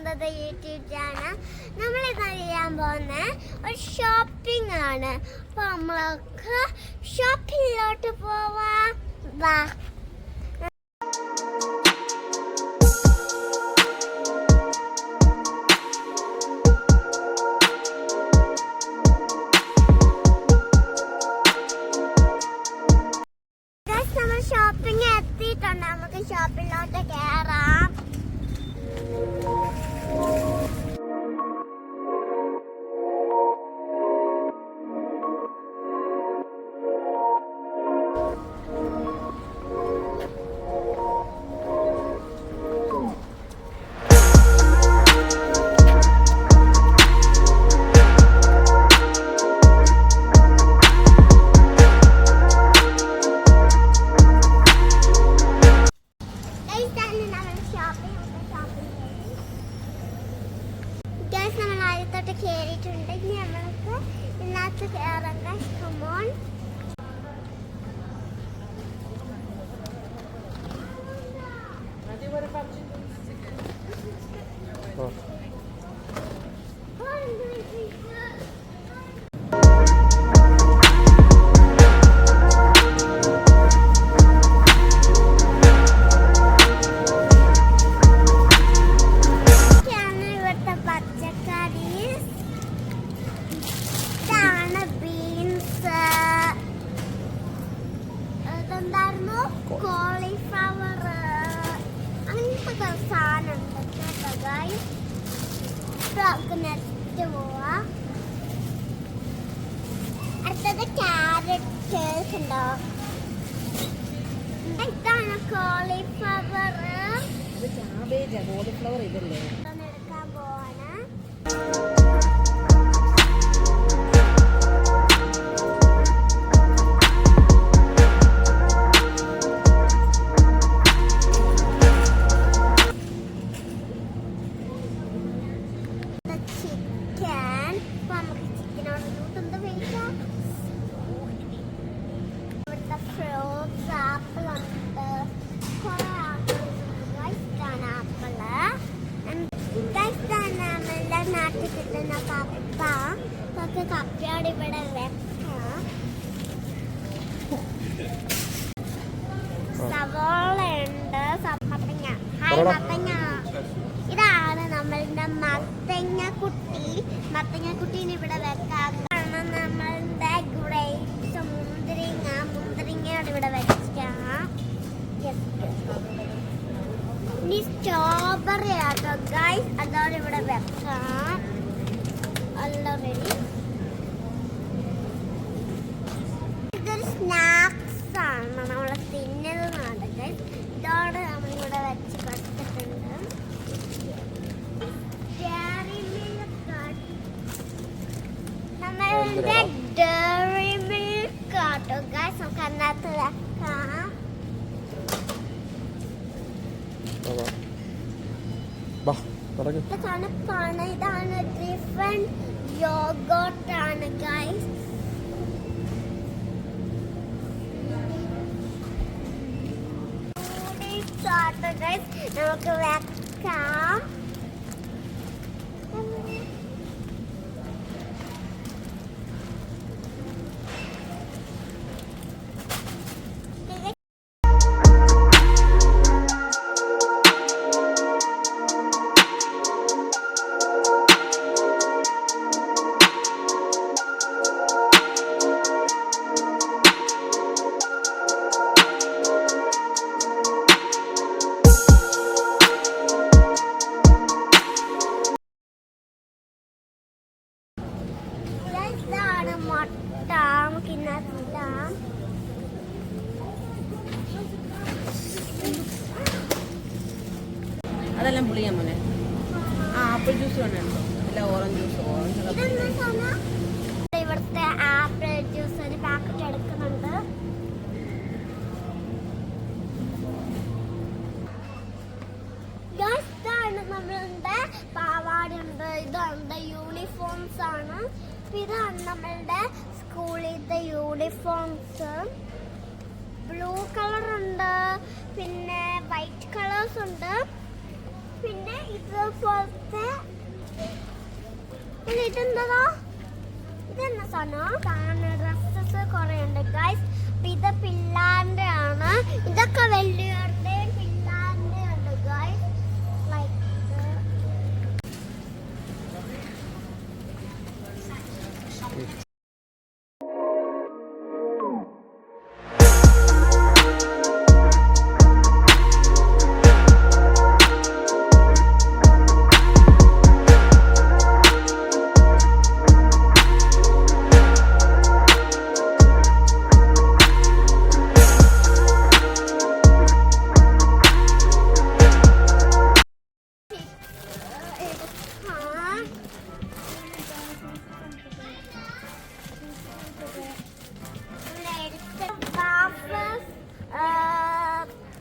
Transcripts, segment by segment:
സ്വന്തം YouTube channel. നമ്മളിത് ചെയ്യാൻ പോകുന്ന ഒരു ഷോപ്പിംഗ് ആണ്. അപ്പൊ നമ്മൾക്ക് ഷോപ്പിങ്ങിലോട്ട് പോവാം. വാ. ഷോപ്പിംഗ് എത്തിയിട്ടുണ്ട്. നമുക്ക് ഷോപ്പിങ്ങിലോട്ട് കയറാം. നമ്മൾ ആദ്യത്തോട്ട് കയറിയിട്ടുണ്ട്. ഇനി നമ്മൾക്ക് ഇതിനകത്ത് കയറാം. കമോൺ. കോളിഫ്ലവർ അങ്ങനത്തെ സാധനം നെക്സ്റ്റ് പോവാ. അടുത്തത് ക്യാരറ്റ് ഉണ്ടോ? ഇതാണ് കോളിഫ്ലവർ. കോളിഫ്ലവർ ഇതല്ലേ എടുക്കാൻ പോവാണ്. നാട്ടിൽ കിട്ടുന്ന കപ്പയോട് ഇവിടെ വെക്കാം. സവോളയുണ്ട്. മത്തങ്ങ. ഇതാണ് നമ്മളുടെ മത്തങ്ങക്കുട്ടീനെ ഇവിടെ വെക്കാം. നമ്മളുടെ ഗ്രേപ്സ് മുന്തിരിങ്ങയോട് ഇവിടെ വെക്കാം. ഇനി സ്ട്രോബെറി ആട്ടോ ഗൈസ്, അതോടെ ഇവിടെ വെക്കാം. ഓൾറെഡി ഇതൊരു സ്നാക്സ് ആണ്, നമ്മൾ തിന്നുന്നതാണ് ഗൈസ്. ഇതോടെ നമ്മളിവിടെ വെച്ച് കൊടുത്തിട്ടുണ്ട്. നമ്മളുടെ ഡയറി മിൽക്ക് ആട്ടോ ഗൈസ്, നമുക്ക് അതിനകത്ത് വെക്കാം. തണുപ്പാണ്. ഇതാണ് ഡിഫറെന്റ് യോഗോട്ട് ആണ് ഗൈസ്. നമുക്ക് വെക്കാം. മുട്ട നമുക്ക് ഇന്നത്തിടാം. അതെല്ലാം പുളിയാ മോനെ. ആപ്പിൾ ജ്യൂസ് വേണോ? അല്ല ഓറഞ്ച് ജ്യൂസ്. ഇവിടുത്തെ ആപ്പിൾ ജ്യൂസ് ഒരു പാക്കറ്റ് എടുക്കുന്നുണ്ട്. നമ്മളുടെ പാവാടുണ്ട്. ഇതുണ്ട് യൂണിഫോംസ് ആണ്. ഇതാണ് നമ്മളുടെ സ്കൂളിലത്തെ യൂണിഫോംസ്. ബ്ലൂ കളർ ഉണ്ട്, പിന്നെ വൈറ്റ് കളേഴ്സ് ഉണ്ട്, പിന്നെ ഇതുപോലത്തെ ഇതെന്താ ഇതെന്നാ സാധനം ഡ്രസ്സസ് കുറെ ഉണ്ട് ഗൈസ്. ഇത് പിള്ളാന്റെ ആണ്. ഇതൊക്കെ വലിയവരുടെ പിള്ളാന്റെ ഉണ്ട് ഗൈസ്. ലൈക്ക്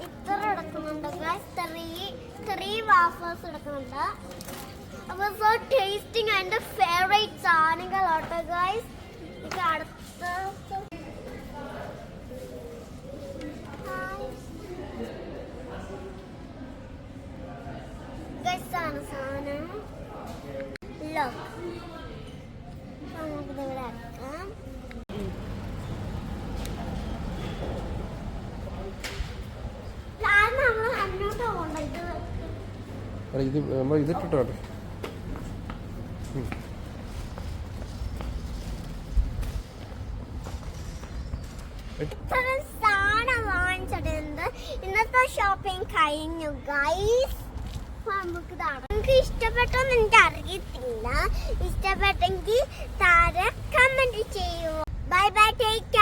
ഇത്ര എടുക്കുന്നുണ്ട് ഗൈസ്. ത്രീ വാഫേഴ്സ് എടുക്കുന്നുണ്ട്. അപ്പോൾ സോ ടേസ്റ്റിംഗ് എൻ്റെ ഫേവറേറ്റ് സാധനങ്ങളാട്ടോ ഗൈസ്. ഇത് അടുത്ത ഗൈസ് ആണ് സാധനം. ലോക്ക് നമുക്കിത് ഇവിടെ ആക്കാം. ഇത് നമ്മൾ ഇതിട്ടിട്ടോ സാധനം വാങ്ങിച്ചിട്ടുണ്ട്. ഇന്നത്തെ ഷോപ്പിംഗ് കഴിഞ്ഞു ഗൈസ്. നമുക്ക് ഇഷ്ടപ്പെട്ടോന്ന് എനിക്ക് അറിയത്തില്ല. ഇഷ്ടപ്പെട്ടെങ്കിൽ താഴെ കമന്റ് ചെയ്യൂ. Bye bye, take